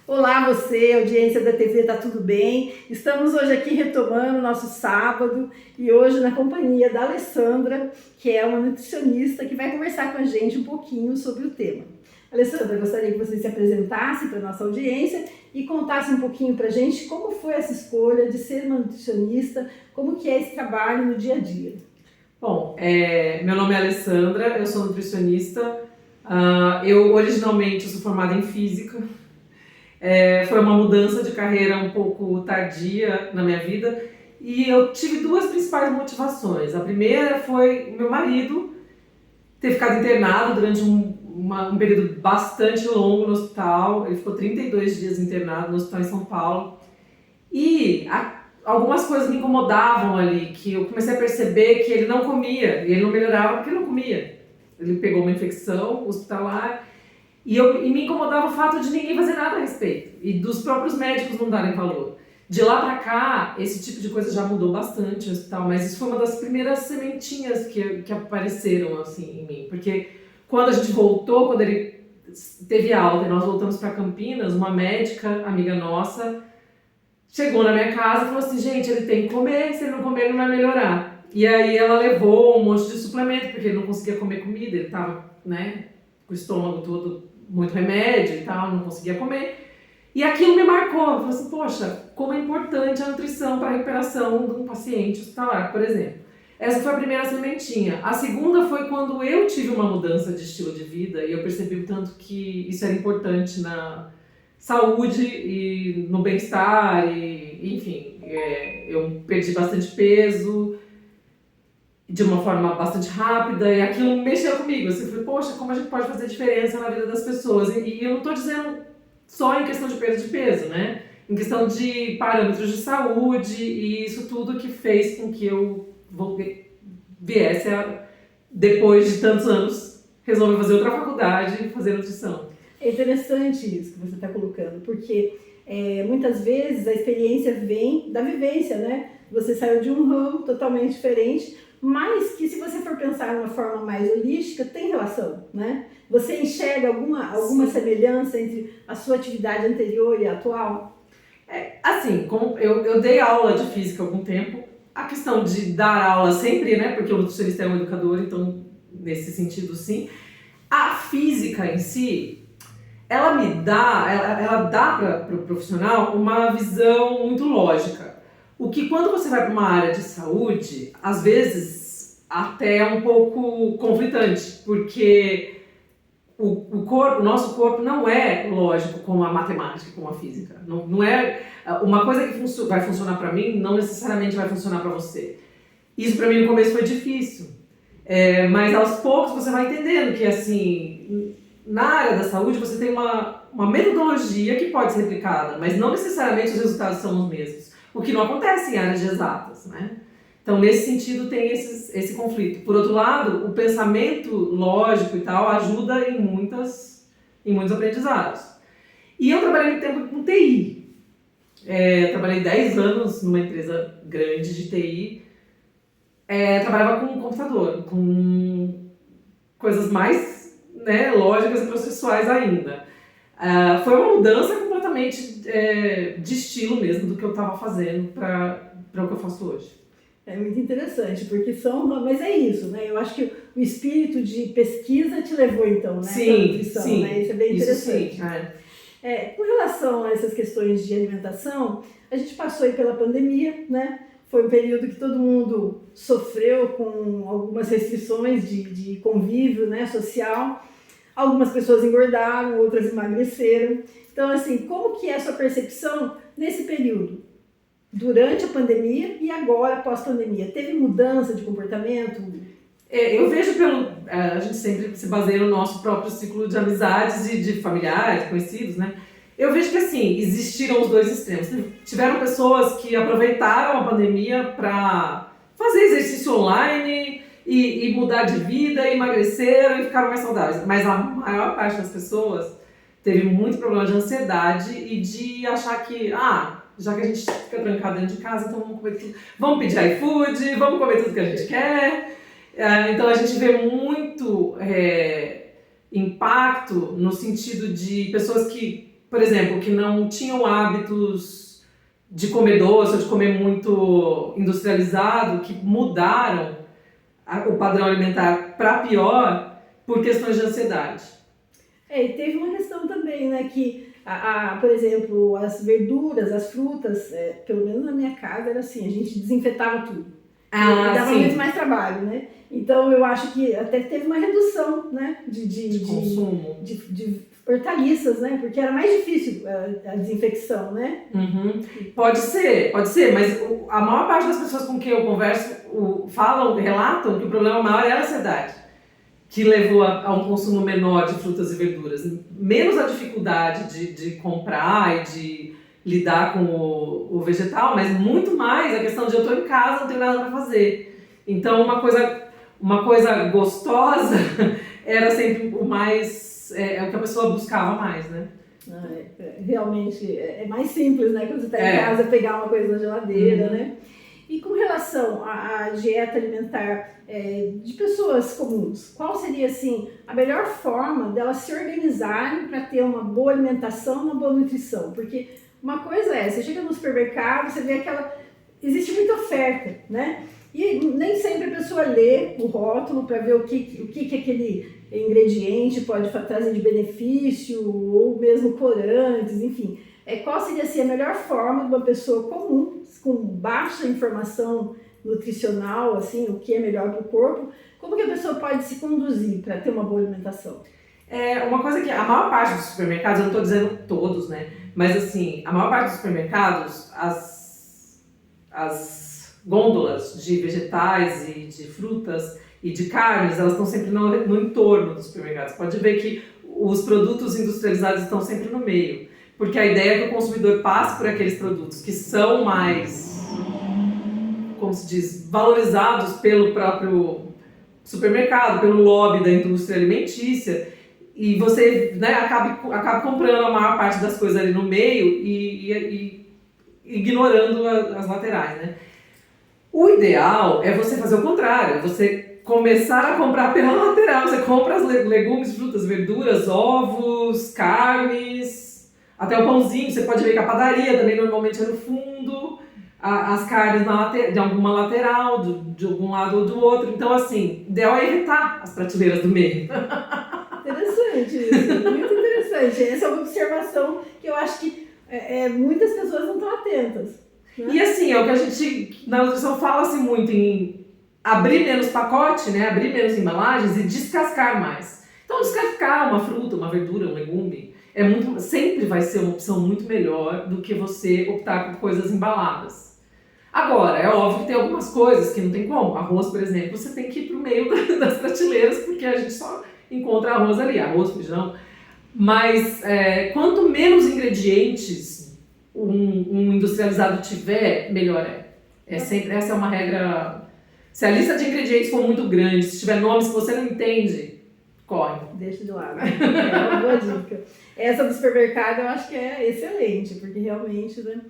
Olá você, audiência da TV, tá tudo bem? Estamos hoje aqui retomando o nosso sábado e hoje na companhia da Alessandra, que é uma nutricionista que vai conversar com a gente um pouquinho sobre o tema. Alessandra, eu gostaria que você se apresentasse para a nossa audiência e contasse um pouquinho para a gente como foi essa escolha de ser uma nutricionista, como que é esse trabalho no dia a dia. Bom, meu nome é Alessandra, eu sou nutricionista. Eu originalmente sou formada em física. Foi uma mudança de carreira um pouco tardia na minha vida e eu tive duas principais motivações. A primeira foi o meu marido ter ficado internado durante um período bastante longo no hospital. Ele ficou 32 dias internado no hospital em São Paulo e algumas coisas me incomodavam ali, que eu comecei a perceber que ele não comia e ele não melhorava porque ele não comia. Ele pegou uma infecção hospitalar. E me incomodava o fato de ninguém fazer nada a respeito e dos próprios médicos não darem valor. De lá pra cá, esse tipo de coisa já mudou bastante no hospital, mas isso foi uma das primeiras sementinhas que apareceram assim em mim. Porque quando a gente voltou, quando ele teve alta e nós voltamos para Campinas, uma médica, amiga nossa, chegou na minha casa e falou assim: gente, ele tem que comer, se ele não comer ele não vai melhorar. E aí ela levou um monte de suplemento, porque ele não conseguia comer comida, ele tava, com o estômago todo, muito remédio e tal, não conseguia comer. E aquilo me marcou. Eu falei assim, poxa, como é importante a nutrição para a recuperação de um paciente hospitalar, por exemplo. Essa foi a primeira sementinha. A segunda foi quando eu tive uma mudança de estilo de vida e eu percebi o tanto que isso era importante na saúde e no bem-estar e, enfim, eu perdi bastante peso de uma forma bastante rápida, e aquilo mexeu comigo. Assim, eu falei, poxa, como a gente pode fazer diferença na vida das pessoas? E eu não estou dizendo só em questão de perda de peso, né? Em questão de parâmetros de saúde e isso tudo que fez com que eu viesse depois de tantos anos, resolver fazer outra faculdade e fazer nutrição. É interessante isso que você está colocando, porque muitas vezes a experiência vem da vivência, né? Você saiu de um ramo totalmente diferente, mas que se você for pensar de uma forma mais holística, tem relação, né? Você enxerga alguma semelhança entre a sua atividade anterior e a atual? Assim, como eu dei aula de física há algum tempo, a questão de dar aula sempre, né? Porque o nutricionista é um educador, então nesse sentido sim. A física em si, ela dá para o profissional uma visão muito lógica. O que quando você vai para uma área de saúde, às vezes até é um pouco conflitante, porque o nosso corpo não é lógico como a matemática, como a física. Não é uma coisa que vai funcionar para mim, não necessariamente vai funcionar para você. Isso para mim no começo foi difícil, mas aos poucos você vai entendendo que assim, na área da saúde você tem uma metodologia que pode ser replicada, mas não necessariamente os resultados são os mesmos. O que não acontece em áreas de exatas, né? Então, nesse sentido, tem esse conflito. Por outro lado, o pensamento lógico e tal ajuda em muitos aprendizados. E eu trabalhei muito tempo com TI. Trabalhei 10 anos numa empresa grande de TI. Trabalhava com computador, com coisas mais lógicas e processuais ainda. Foi uma mudança completamente de estilo mesmo do que eu estava fazendo para o que eu faço hoje. É muito interessante, porque mas é isso, né? Eu acho que o espírito de pesquisa te levou então, né? Sim, nutrição, sim. Né? Isso é bem interessante. Sim, com relação a essas questões de alimentação, a gente passou aí pela pandemia, né? Foi um período que todo mundo sofreu com algumas restrições de convívio, né, social. Algumas pessoas engordaram, outras emagreceram. Então, assim, como que é a sua percepção nesse período? Durante a pandemia e agora, pós-pandemia, teve mudança de comportamento? Eu vejo a gente sempre se baseia no nosso próprio ciclo de amizades e de familiares, conhecidos, né? Eu vejo que, assim, existiram os dois extremos. Tiveram pessoas que aproveitaram a pandemia para fazer exercício online e mudar de vida, emagreceram e ficaram mais saudáveis. Mas a maior parte das pessoas teve muito problema de ansiedade e de achar que, já que a gente fica trancado dentro de casa, então vamos comer tudo. Vamos pedir iFood, vamos comer tudo que a gente quer. Então a gente vê muito impacto no sentido de pessoas que por exemplo, que não tinham hábitos de comer doce ou de comer muito industrializado, que mudaram o padrão alimentar para pior por questões de ansiedade. E teve uma questão também, né, que, por exemplo, as verduras, as frutas, pelo menos na minha casa era assim, a gente desinfetava tudo. E dava muito mais trabalho, né? Então eu acho que até teve uma redução, né, de consumo de hortaliças, né? Porque era mais difícil a desinfecção, né? Uhum. Pode ser, mas a maior parte das pessoas com quem eu converso relatam que o problema maior é a ansiedade, que levou a um consumo menor de frutas e verduras. Menos a dificuldade de comprar e de lidar com o vegetal, mas muito mais a questão de eu estou em casa, não tenho nada para fazer. Então uma coisa gostosa era sempre o mais, o que a pessoa buscava mais, né? Realmente é mais simples, né? Quando você está em casa, pegar uma coisa na geladeira, né? E com relação à dieta alimentar de pessoas comuns, qual seria, assim, a melhor forma delas se organizarem para ter uma boa alimentação, uma boa nutrição? Porque uma coisa você chega no supermercado, você vê existe muita oferta, né? E nem sempre a pessoa lê o rótulo para ver o que aquele ingrediente pode trazer de benefício, ou mesmo corantes, enfim. Qual seria assim, a melhor forma de uma pessoa comum, com baixa informação nutricional, assim, o que é melhor para o corpo, como que a pessoa pode se conduzir para ter uma boa alimentação? Uma coisa que a maior parte dos supermercados, eu não estou dizendo todos, né? Mas assim, a maior parte dos supermercados, as gôndolas de vegetais e de frutas e de carnes, elas estão sempre no entorno dos supermercados. Pode ver que os produtos industrializados estão sempre no meio, porque a ideia é que o consumidor passe por aqueles produtos que são mais, como se diz, valorizados pelo próprio supermercado, pelo lobby da indústria alimentícia, e você, né, acaba comprando a maior parte das coisas ali no meio e ignorando as laterais, né? O ideal é você fazer o contrário, você começar a comprar pela lateral. Você compra as legumes, frutas, verduras, ovos, carnes, até o pãozinho. Você pode ver que a padaria também normalmente é no fundo, as carnes de alguma lateral, de algum lado ou do outro. Então, assim, o ideal é evitar as prateleiras do meio. Interessante isso, muito interessante. Essa é uma observação que eu acho que muitas pessoas não estão atentas. Né? E assim, é o que a gente na nutrição fala-se muito em abrir menos pacote, né? Abrir menos embalagens e descascar mais. Então, descascar uma fruta, uma verdura, um legume, sempre vai ser uma opção muito melhor do que você optar por coisas embaladas. Agora, é óbvio que tem algumas coisas que não tem como. Arroz, por exemplo, você tem que ir para o meio das prateleiras, porque a gente só encontra arroz ali, arroz, feijão. Mas quanto menos ingredientes um industrializado tiver, melhor é. Essa é uma regra. Se a lista de ingredientes for muito grande, se tiver nomes que você não entende, corre. Deixa de lado. É uma boa dica. Essa do supermercado eu acho que é excelente, porque realmente, né?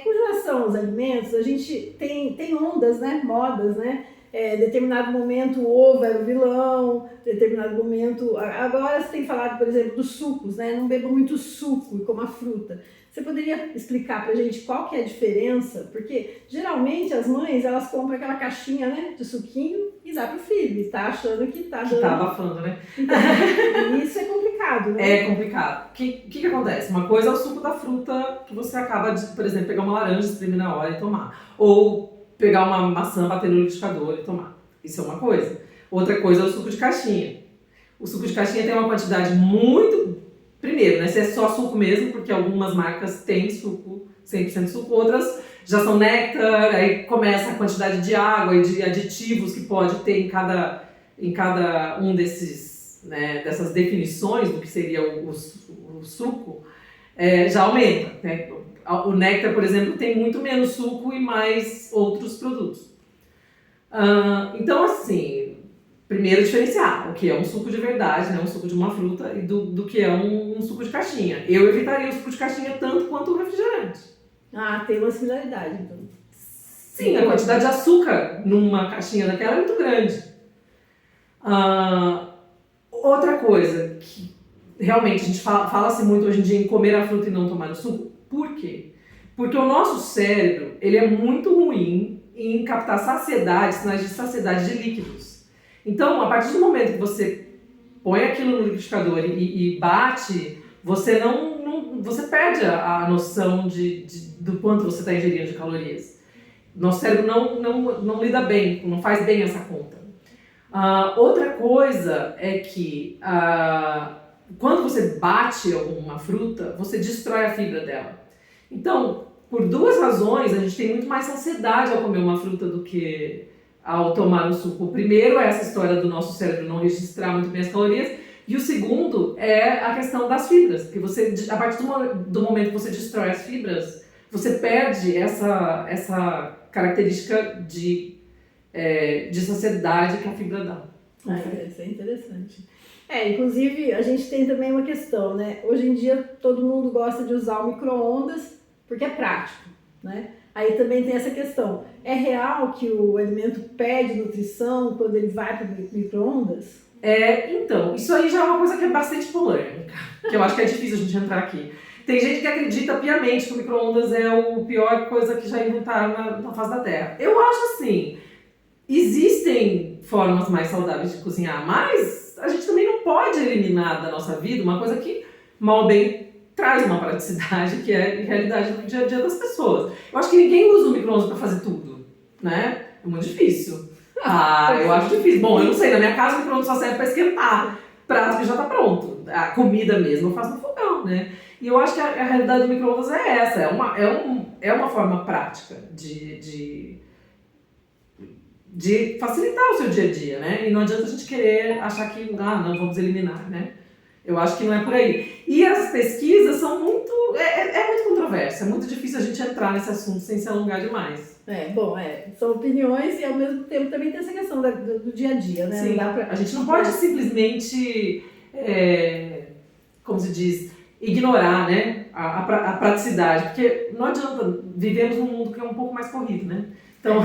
Com relação aos alimentos, a gente tem ondas, né? Modas, né? Determinado momento o ovo era o vilão, determinado momento... Agora você tem falado, por exemplo, dos sucos, né? Não beba muito suco e coma fruta. Você poderia explicar pra gente qual que é a diferença? Porque geralmente as mães, elas compram aquela caixinha, né, de suquinho e dá pro filho, e tá achando que tá dando... Que tá abafando, né? Então, isso é complicado, né? É complicado. O que acontece? Uma coisa é o suco da fruta que você acaba de, por exemplo, pegar uma laranja, espremer na hora e tomar. Ou pegar uma maçã, bater no liquidificador e tomar. Isso é uma coisa. Outra coisa é o suco de caixinha. O suco de caixinha tem uma quantidade muito... Primeiro, né, se é só suco mesmo, porque algumas marcas têm suco, 100% suco, outras já são néctar, aí começa a quantidade de água e de aditivos que pode ter em cada um desses, né, dessas definições do que seria o suco, já aumenta, né? O néctar, por exemplo, tem muito menos suco e mais outros produtos. Então, assim... Primeiro, diferenciar o que é um suco de verdade, né, um suco de uma fruta, e do que é um suco de caixinha. Eu evitaria o suco de caixinha tanto quanto o refrigerante. Tem uma similaridade, então. Sim, a quantidade de açúcar numa caixinha daquela é muito grande. Outra coisa que realmente, a gente fala-se muito hoje em dia em comer a fruta e não tomar o suco. Por quê? Porque o nosso cérebro, ele é muito ruim em captar saciedade, sinais de saciedade de líquidos. Então, a partir do momento que você põe aquilo no liquidificador e bate, você você perde a noção do quanto você está ingerindo de calorias. Nosso cérebro não lida bem, não faz bem essa conta. Outra coisa é que quando você bate alguma fruta, você destrói a fibra dela. Então, por duas razões, a gente tem muito mais saciedade ao comer uma fruta do que ao tomar um suco. O primeiro é essa história do nosso cérebro não registrar muito bem as calorias, e o segundo é a questão das fibras, porque você, a partir do momento que você destrói as fibras, você perde essa característica de saciedade que a fibra dá. Isso é interessante. Inclusive, a gente tem também uma questão, né? Hoje em dia, todo mundo gosta de usar o micro-ondas porque é prático, né? Aí também tem essa questão. É real que o alimento perde nutrição quando ele vai para o micro-ondas? Então, isso aí já é uma coisa que é bastante polêmica, que eu acho que é difícil a gente entrar aqui. Tem gente que acredita piamente que o micro-ondas é a pior coisa que já inventaram na face da Terra. Eu acho assim, existem formas mais saudáveis de cozinhar, mas a gente também não pode eliminar da nossa vida uma coisa que, mal ou bem, traz uma praticidade, que é a realidade do dia a dia das pessoas. Eu acho que ninguém usa o micro-ondas para fazer tudo, né? É muito difícil. Eu acho difícil. Bom, eu não sei, na minha casa o micro-ondas só serve para esquentar prato que já está pronto. A comida mesmo eu faço no fogão, né? E eu acho que a realidade do micro-ondas é essa, é uma forma prática de facilitar o seu dia a dia, né? E não adianta a gente querer achar que, não, vamos eliminar, né? Eu acho que não é por aí. E as pesquisas são muito controverso, é muito difícil a gente entrar nesse assunto sem se alongar demais. São opiniões e ao mesmo tempo também tem essa questão do dia a dia, né? Sim, a gente não pode simplesmente, como se diz, ignorar, né, a praticidade, porque não adianta, vivemos num mundo que é um pouco mais corrido, né? Então...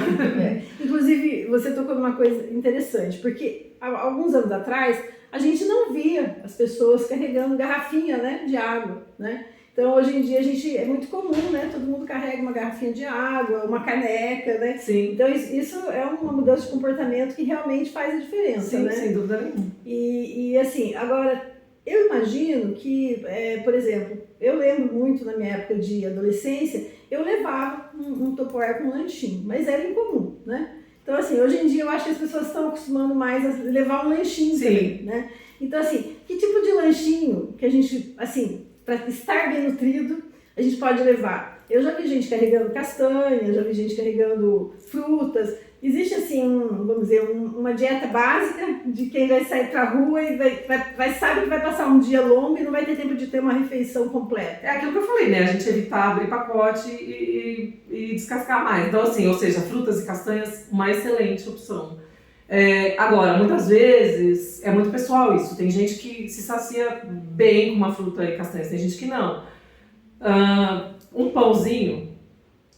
Inclusive, você tocou numa coisa interessante, porque há alguns anos atrás a gente não via as pessoas carregando garrafinha, né, de água, né? Então, hoje em dia, é muito comum, né? Todo mundo carrega uma garrafinha de água, uma caneca, né? Sim. Então, isso é uma mudança de comportamento que realmente faz a diferença, sim, né? Sem dúvida nenhuma. E assim, agora, eu imagino que, por exemplo, eu lembro muito na minha época de adolescência, eu levava um Tupperware com lanchinho, mas era incomum, né? Então, assim, hoje em dia eu acho que as pessoas estão acostumando mais a levar um lanchinho também, né? Então, assim, que tipo de lanchinho que a gente, assim, para estar bem nutrido, a gente pode levar? Eu já vi gente carregando castanha, já vi gente carregando frutas. Existe, assim, vamos dizer, uma dieta básica de quem vai sair para a rua e sabe que vai passar um dia longo e não vai ter tempo de ter uma refeição completa. É aquilo que eu falei, né? A gente evitar abrir pacote e descascar mais. Então, assim, ou seja, frutas e castanhas, uma excelente opção. Agora, muitas vezes, é muito pessoal isso. Tem gente que se sacia bem com uma fruta e castanhas, tem gente que não. Um pãozinho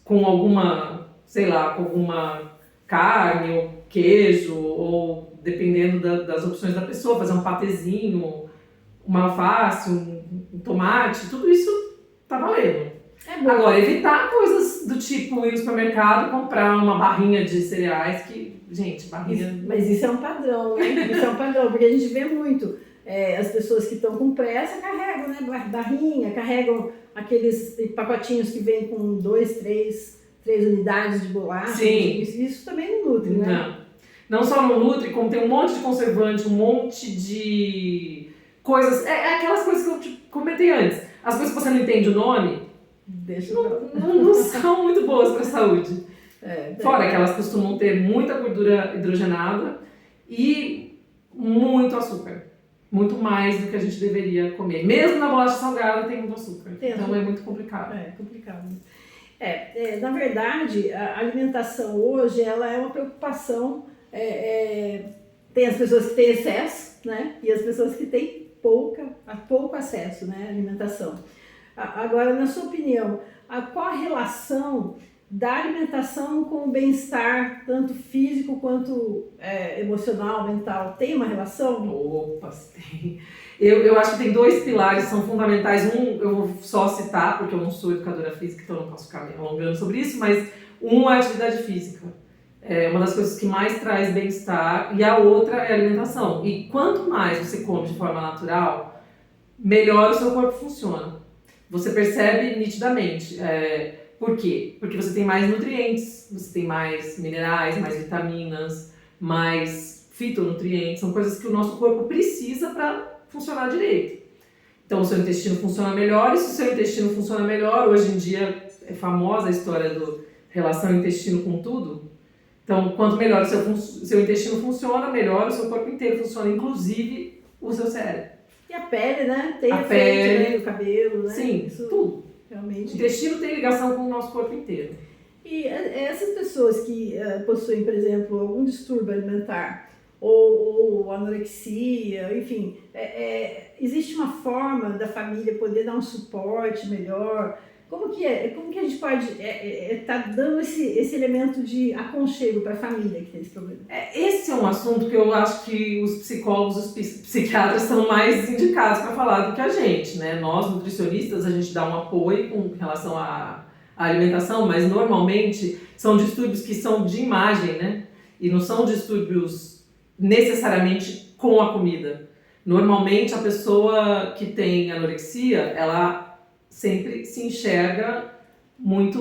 com alguma, sei lá, com alguma carne ou queijo, ou dependendo das opções da pessoa, fazer um patezinho, uma alface, um tomate, tudo isso tá valendo. Agora, evitar coisas do tipo ir no supermercado, comprar uma barrinha de cereais que, gente, barrinha... Mas isso é um padrão, né? Isso é um padrão, porque a gente vê muito as pessoas que estão com pressa carregam, né? Barrinha, carregam aqueles pacotinhos que vêm com 2, 3 unidades de bolacha. Sim. Isso também não nutre, né? Não só não nutre, como tem um monte de conservante, um monte de coisas... aquelas coisas que eu comentei antes. As coisas que você não entende o nome, não são muito boas para a saúde. Fora que elas costumam ter muita gordura hidrogenada e muito açúcar. Muito mais do que a gente deveria comer. Mesmo na bolacha salgada tem muito açúcar. Então é muito complicado. É complicado. Na verdade, a alimentação hoje ela é uma preocupação. Tem as pessoas que têm excesso, né? E as pessoas que têm pouco acesso, né, à alimentação. Agora, na sua opinião, qual a relação da alimentação com o bem-estar, tanto físico quanto emocional, mental, tem uma relação? Opa, tem. Eu acho que tem dois pilares que são fundamentais. Um, eu vou só citar, porque eu não sou educadora física, então eu não posso ficar me alongando sobre isso, mas um é a atividade física. É uma das coisas que mais traz bem-estar, e a outra é a alimentação. E quanto mais você come de forma natural, melhor o seu corpo funciona. Você percebe nitidamente. Por quê? Porque você tem mais nutrientes, você tem mais minerais, mais vitaminas, mais fitonutrientes, são coisas que o nosso corpo precisa para funcionar direito. Então o seu intestino funciona melhor, e se o seu intestino funciona melhor, hoje em dia é famosa a história do relação intestino com tudo. Então, quanto melhor o seu intestino funciona, melhor o seu corpo inteiro funciona, inclusive o seu cérebro. E a pele, né? Tem a efeito, pele, né? O cabelo, né? Sim, isso tudo. Realmente. O intestino tem ligação com o nosso corpo inteiro. E essas pessoas que possuem, por exemplo, algum distúrbio alimentar ou anorexia, enfim, existe uma forma da família poder dar um suporte melhor? Como que a gente pode estar dando esse elemento de aconchego para a família que tem esse problema? Esse é um assunto que eu acho que os psicólogos, os psiquiatras são mais indicados para falar do que a gente, né? Nós, nutricionistas, a gente dá um apoio com relação à alimentação, mas normalmente são distúrbios que são de imagem, né? E não são distúrbios necessariamente com a comida. Normalmente a pessoa que tem anorexia, ela sempre se enxerga muito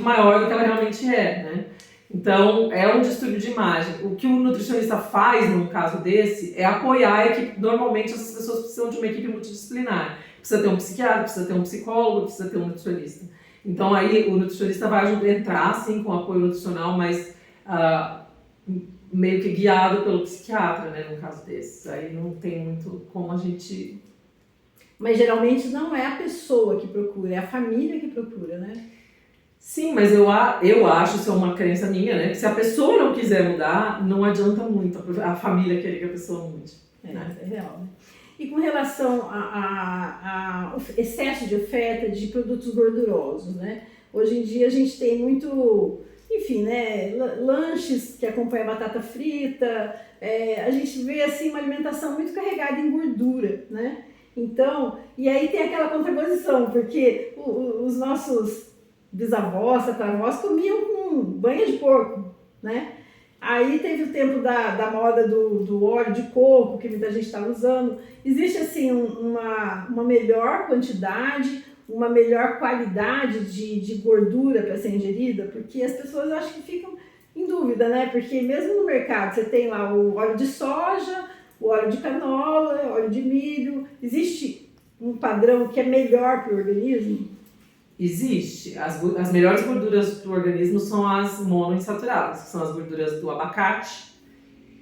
maior do que ela realmente é, né? Então, é um distúrbio de imagem. O que o nutricionista faz num caso desse é apoiar a equipe. Normalmente, essas pessoas precisam de uma equipe multidisciplinar. Precisa ter um psiquiatra, precisa ter um psicólogo, precisa ter um nutricionista. Então, aí o nutricionista vai entrar, sim, com apoio nutricional, mas meio que guiado pelo psiquiatra, né, num caso desses. Aí não tem muito como a gente... Mas geralmente não é a pessoa que procura, é a família que procura, né? Sim, mas eu acho, isso é uma crença minha, né? Que se a pessoa não quiser mudar, não adianta muito a família querer que a pessoa mude. Né? É real, né? E com relação ao excesso de oferta de produtos gordurosos, né? Hoje em dia a gente tem muito, enfim, né? Lanches que acompanham a batata frita, a gente vê assim uma alimentação muito carregada em gordura, né? Então, e aí tem aquela contraposição, porque os nossos bisavós, tataravós comiam com banha de porco, né? Aí teve o tempo da moda do óleo de coco, que muita gente está usando. Existe, assim, uma melhor quantidade, uma melhor qualidade de gordura para ser ingerida, porque as pessoas acho que ficam em dúvida, né? Porque mesmo no mercado você tem lá o óleo de soja, o óleo de canola, óleo de milho. Existe um padrão que é melhor para o organismo? Existe. As melhores gorduras para o organismo são as monoinsaturadas, que são as gorduras do abacate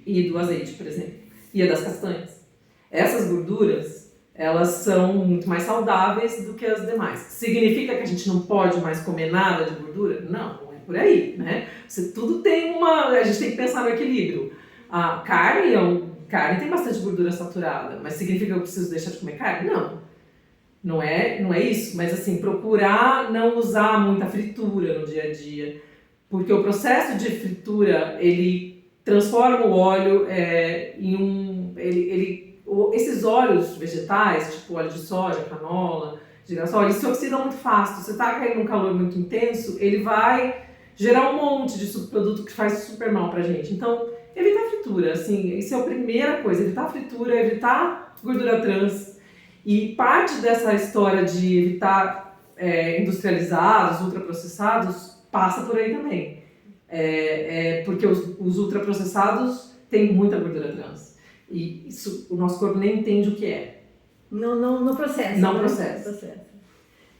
e do azeite, por exemplo, e a das castanhas. Essas gorduras, elas são muito mais saudáveis do que as demais. Significa que a gente não pode mais comer nada de gordura? Não, não é por aí, né? Tudo tem a gente tem que pensar no equilíbrio. A carne tem bastante gordura saturada, mas significa que eu preciso deixar de comer carne? Não. Não é isso, mas assim, procurar não usar muita fritura no dia a dia, porque o processo de fritura, ele transforma o óleo esses óleos vegetais, tipo óleo de soja, canola, girassol, eles se oxidam muito fácil. Se você está caindo num calor muito intenso, ele vai gerar um monte de subproduto que faz super mal pra gente. Então, evitar a fritura, assim, isso é a primeira coisa, evitar a fritura, evitar gordura trans. E parte dessa história de evitar industrializados, ultraprocessados, passa por aí também. Porque os ultraprocessados têm muita gordura trans. E isso o nosso corpo nem entende o que é. Não processa. Não né? processa.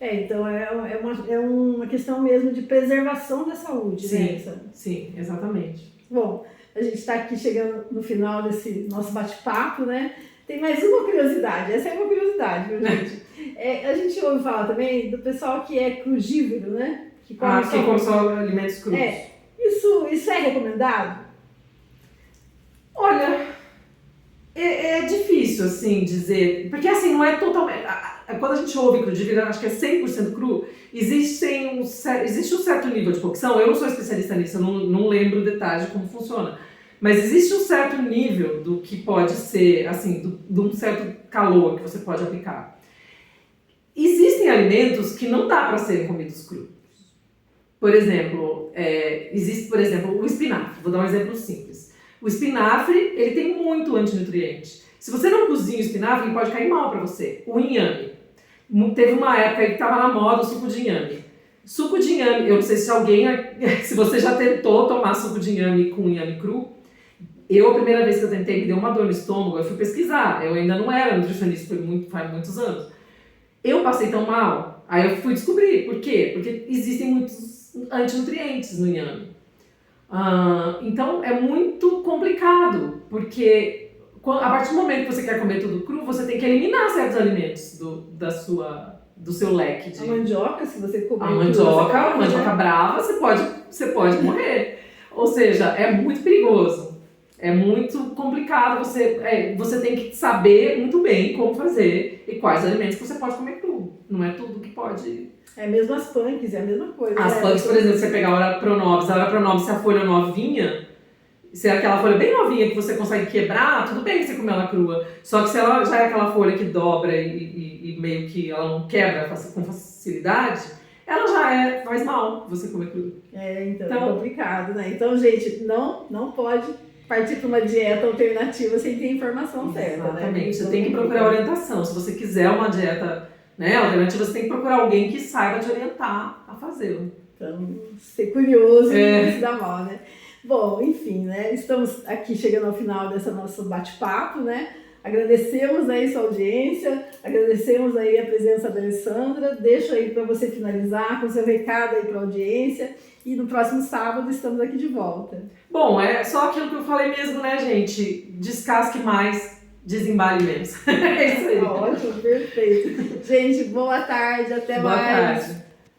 Então é uma questão mesmo de preservação da saúde, sim, né? Sim, exatamente. Bom, a gente está aqui chegando no final desse nosso bate-papo, né? Tem mais uma curiosidade, essa é uma curiosidade, viu, gente? A gente ouve falar também do pessoal que é crugívoro, né? Que come só alimentos crus. Isso é recomendado? Olha, É difícil, assim, dizer, porque assim, não é totalmente, quando a gente ouve cru de vira, acho que é 100% cru, existe um certo nível de cocção, eu não sou especialista nisso, eu não lembro detalhes de como funciona, mas existe um certo nível do que pode ser, assim, de um certo calor que você pode aplicar. Existem alimentos que não dá para serem comidos crus. Por exemplo, existe, por exemplo, o espinafre, vou dar um exemplo simples. O espinafre, ele tem muito antinutriente. Se você não cozinha o espinafre, ele pode cair mal para você. O inhame. Teve uma época aí que estava na moda o suco de inhame. Suco de inhame, eu não sei se você já tentou tomar suco de inhame com inhame cru. A primeira vez que eu tentei, me deu uma dor no estômago, eu fui pesquisar. Eu ainda não era nutricionista, faz muitos anos. Eu passei tão mal, aí eu fui descobrir. Por quê? Porque existem muitos antinutrientes no inhame. Então é muito complicado, porque a partir do momento que você quer comer tudo cru, você tem que eliminar certos alimentos do seu leque. A mandioca, se você comer a mandioca brava, você pode morrer. Ou seja, é muito perigoso. É muito complicado, você tem que saber muito bem como fazer e quais alimentos que você pode comer cru. Não é tudo que pode... É mesmo as punks, é a mesma coisa. As punks, por exemplo, você pegar a Ora Pronobis, se a folha novinha, se é aquela folha bem novinha que você consegue quebrar, tudo bem que você comer ela crua. Só que se ela já é aquela folha que dobra e meio que ela não quebra com facilidade, ela já faz mal você comer cru. Então é complicado, né? Então, gente, não pode partir para uma dieta alternativa sem ter informação certa, né? Exatamente, você tem que procurar orientação. Se você quiser uma dieta alternativa, você tem que procurar alguém que saiba te orientar a fazê-lo. Então, ser curioso não se dá mal, né? Bom, enfim, né? Estamos aqui chegando ao final dessa nosso bate-papo, né? Agradecemos aí sua audiência, agradecemos aí a presença da Alessandra. Deixo aí para você finalizar com seu recado aí para a audiência. E no próximo sábado estamos aqui de volta. Bom, é só aquilo que eu falei mesmo, né, gente? Descasque mais, desembale menos. É isso aí. Ótimo, perfeito. Gente, boa tarde, até mais. Boa tarde.